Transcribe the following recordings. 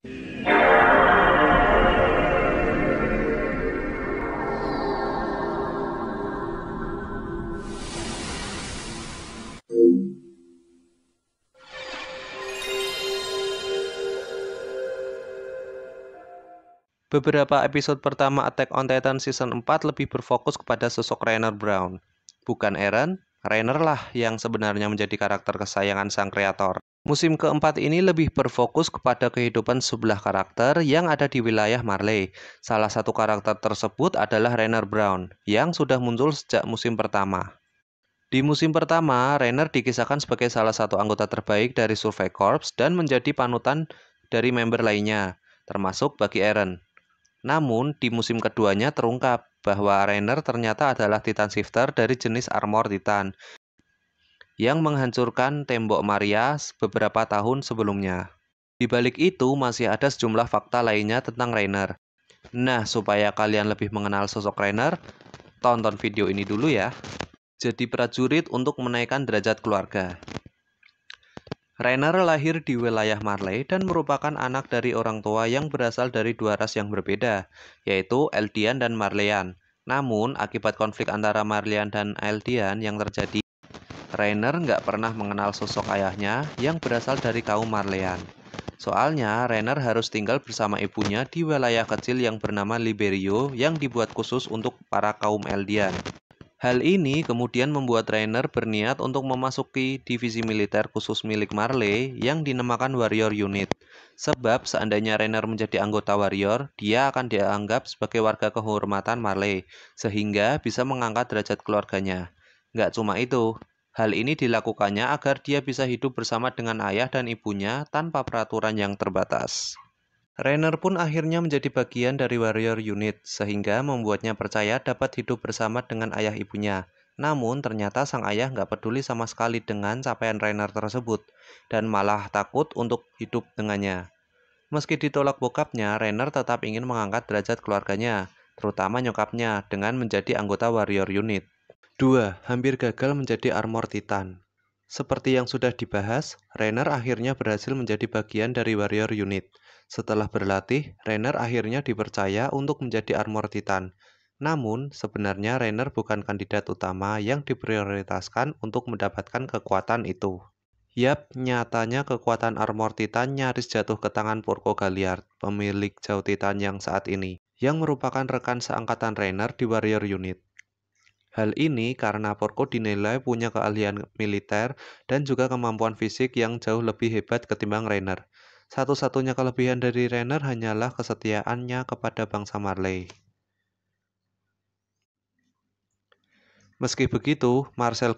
Beberapa episode pertama Attack on Titan Season 4 lebih berfokus kepada sosok Rainer Braun. Bukan Eren, Rainer lah yang sebenarnya menjadi karakter kesayangan sang kreator. Musim keempat ini lebih berfokus kepada kehidupan sebelah karakter yang ada di wilayah Marley. Salah satu karakter tersebut adalah Rainer Braun, yang sudah muncul sejak musim pertama. Di musim pertama, Rainer dikisahkan sebagai salah satu anggota terbaik dari Survey Corps dan menjadi panutan dari member lainnya, termasuk bagi Eren. Namun, di musim keduanya terungkap bahwa Rainer ternyata adalah Titan Shifter dari jenis Armor Titan yang menghancurkan tembok Maria beberapa tahun sebelumnya. Di balik itu, masih ada sejumlah fakta lainnya tentang Rainer. Nah, supaya kalian lebih mengenal sosok Rainer, tonton video ini dulu ya. Jadi prajurit untuk menaikkan derajat keluarga. Rainer lahir di wilayah Marley dan merupakan anak dari orang tua yang berasal dari dua ras yang berbeda, yaitu Eldian dan Marleyan. Namun, akibat konflik antara Marleyan dan Eldian yang terjadi, Rainer nggak pernah mengenal sosok ayahnya yang berasal dari kaum Marleyan. Soalnya, Rainer harus tinggal bersama ibunya di wilayah kecil yang bernama Liberio yang dibuat khusus untuk para kaum Eldian. Hal ini kemudian membuat Rainer berniat untuk memasuki divisi militer khusus milik Marley yang dinamakan Warrior Unit. Sebab seandainya Rainer menjadi anggota Warrior, dia akan dianggap sebagai warga kehormatan Marley, sehingga bisa mengangkat derajat keluarganya. Nggak cuma itu, hal ini dilakukannya agar dia bisa hidup bersama dengan ayah dan ibunya tanpa peraturan yang terbatas. Rainer pun akhirnya menjadi bagian dari Warrior Unit, sehingga membuatnya percaya dapat hidup bersama dengan ayah ibunya. Namun, ternyata sang ayah nggak peduli sama sekali dengan capaian Rainer tersebut, dan malah takut untuk hidup dengannya. Meski ditolak bokapnya, Rainer tetap ingin mengangkat derajat keluarganya, terutama nyokapnya, dengan menjadi anggota Warrior Unit. 2. Hampir gagal menjadi Armor Titan. Seperti yang sudah dibahas, Rainer akhirnya berhasil menjadi bagian dari Warrior Unit. Setelah berlatih, Rainer akhirnya dipercaya untuk menjadi Armor Titan. Namun, sebenarnya Rainer bukan kandidat utama yang diprioritaskan untuk mendapatkan kekuatan itu. Yap, nyatanya kekuatan Armor Titan nyaris jatuh ke tangan Porco Galliard, pemilik Jauh Titan yang saat ini, yang merupakan rekan seangkatan Rainer di Warrior Unit. Hal ini karena Porco dinilai punya keahlian militer dan juga kemampuan fisik yang jauh lebih hebat ketimbang Rainer. Satu-satunya kelebihan dari Rainer hanyalah kesetiaannya kepada bangsa Marley. Meski begitu, Marcel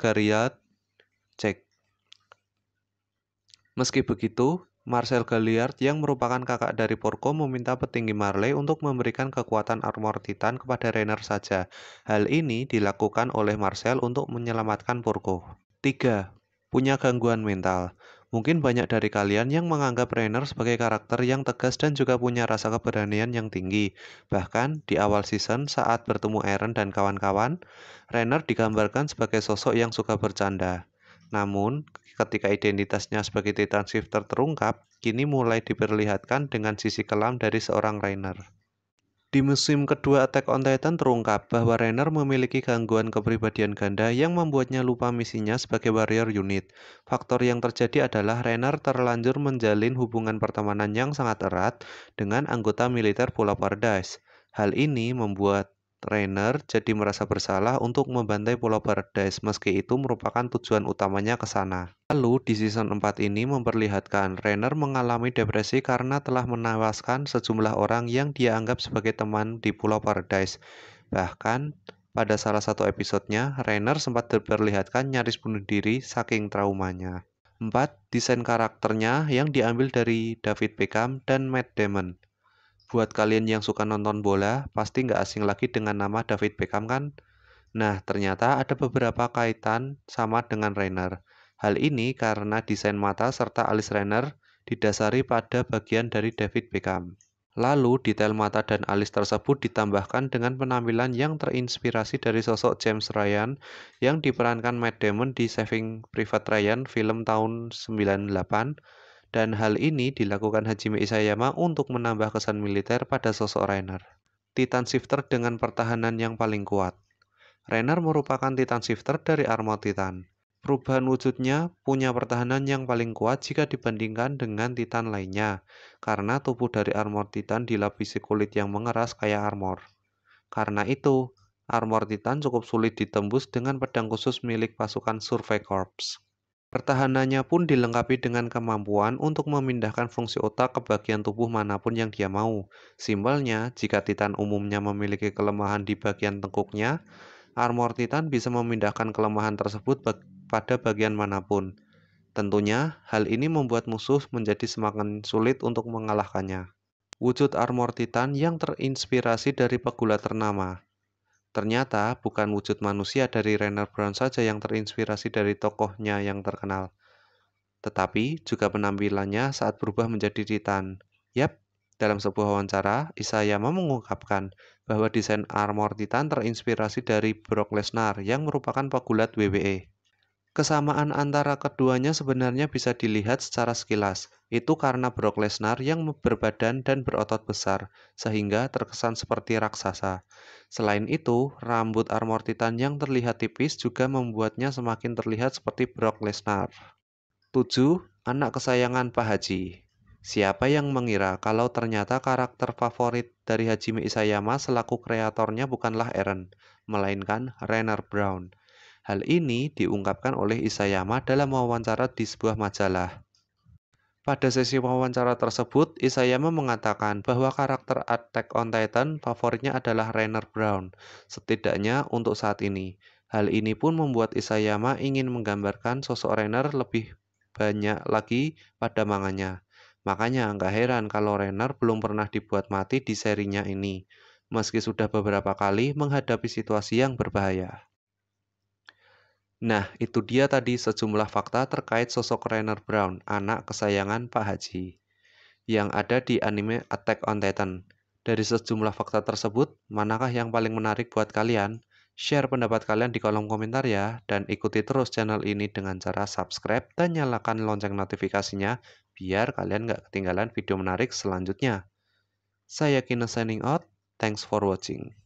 Galliard yang merupakan kakak dari Porco meminta petinggi Marley untuk memberikan kekuatan armor Titan kepada Rainer saja. Hal ini dilakukan oleh Marcel untuk menyelamatkan Porco. 3. Punya gangguan mental. Mungkin banyak dari kalian yang menganggap Rainer sebagai karakter yang tegas dan juga punya rasa keberanian yang tinggi. Bahkan di awal season saat bertemu Eren dan kawan-kawan, Rainer digambarkan sebagai sosok yang suka bercanda. Namun, ketika identitasnya sebagai Titan Shifter terungkap, kini mulai diperlihatkan dengan sisi kelam dari seorang Rainer. Di musim kedua Attack on Titan terungkap bahwa Rainer memiliki gangguan kepribadian ganda yang membuatnya lupa misinya sebagai Warrior Unit. Faktor yang terjadi adalah Rainer terlanjur menjalin hubungan pertemanan yang sangat erat dengan anggota militer Pulau Paradise. Hal ini membuat Rainer jadi merasa bersalah untuk membantai Pulau Paradise meski itu merupakan tujuan utamanya ke sana. Lalu di season 4 ini memperlihatkan Rainer mengalami depresi karena telah menewaskan sejumlah orang yang dia anggap sebagai teman di Pulau Paradise. Bahkan pada salah satu episodenya, Rainer sempat diperlihatkan nyaris bunuh diri saking traumanya. 4. Desain karakternya yang diambil dari David Beckham dan Matt Damon. Buat kalian yang suka nonton bola, pasti nggak asing lagi dengan nama David Beckham kan? Nah, ternyata ada beberapa kaitan sama dengan Rainer. Hal ini karena desain mata serta alis Rainer didasari pada bagian dari David Beckham. Lalu, detail mata dan alis tersebut ditambahkan dengan penampilan yang terinspirasi dari sosok James Ryan yang diperankan Matt Damon di Saving Private Ryan film tahun 98 Dan hal ini dilakukan Hajime Isayama untuk menambah kesan militer pada sosok Rainer. Titan Shifter dengan pertahanan yang paling kuat. Rainer merupakan Titan Shifter dari Armor Titan. Perubahan wujudnya punya pertahanan yang paling kuat jika dibandingkan dengan Titan lainnya, karena tubuh dari Armor Titan dilapisi kulit yang mengeras kayak armor. Karena itu, Armor Titan cukup sulit ditembus dengan pedang khusus milik pasukan Survey Corps. Pertahanannya pun dilengkapi dengan kemampuan untuk memindahkan fungsi otak ke bagian tubuh manapun yang dia mau. Simpelnya, jika Titan umumnya memiliki kelemahan di bagian tengkuknya, Armor Titan bisa memindahkan kelemahan tersebut pada bagian manapun. Tentunya, hal ini membuat musuh menjadi semakin sulit untuk mengalahkannya. Wujud Armor Titan yang terinspirasi dari pegulat ternama. Ternyata bukan wujud manusia dari Rainer Brown saja yang terinspirasi dari tokohnya yang terkenal, tetapi juga penampilannya saat berubah menjadi Titan. Yap, dalam sebuah wawancara, Isayama mengungkapkan bahwa desain armor Titan terinspirasi dari Brock Lesnar yang merupakan pegulat WWE. Kesamaan antara keduanya sebenarnya bisa dilihat secara sekilas. Itu karena Brock Lesnar yang berbadan dan berotot besar, sehingga terkesan seperti raksasa. Selain itu, rambut armor Titan yang terlihat tipis juga membuatnya semakin terlihat seperti Brock Lesnar. 7. Anak kesayangan Pak Haji. Siapa yang mengira kalau ternyata karakter favorit dari Hajime Isayama selaku kreatornya bukanlah Eren, melainkan Rainer Brown. Hal ini diungkapkan oleh Isayama dalam wawancara di sebuah majalah. Pada sesi wawancara tersebut, Isayama mengatakan bahwa karakter Attack on Titan favoritnya adalah Rainer Brown, setidaknya untuk saat ini. Hal ini pun membuat Isayama ingin menggambarkan sosok Rainer lebih banyak lagi pada manganya. Makanya nggak heran kalau Rainer belum pernah dibuat mati di serinya ini, meski sudah beberapa kali menghadapi situasi yang berbahaya. Nah, itu dia tadi sejumlah fakta terkait sosok Rainer Brown, anak kesayangan Pak Haji, yang ada di anime Attack on Titan. Dari sejumlah fakta tersebut, manakah yang paling menarik buat kalian? Share pendapat kalian di kolom komentar ya, dan ikuti terus channel ini dengan cara subscribe dan nyalakan lonceng notifikasinya, biar kalian nggak ketinggalan video menarik selanjutnya. Saya Kino signing out, thanks for watching.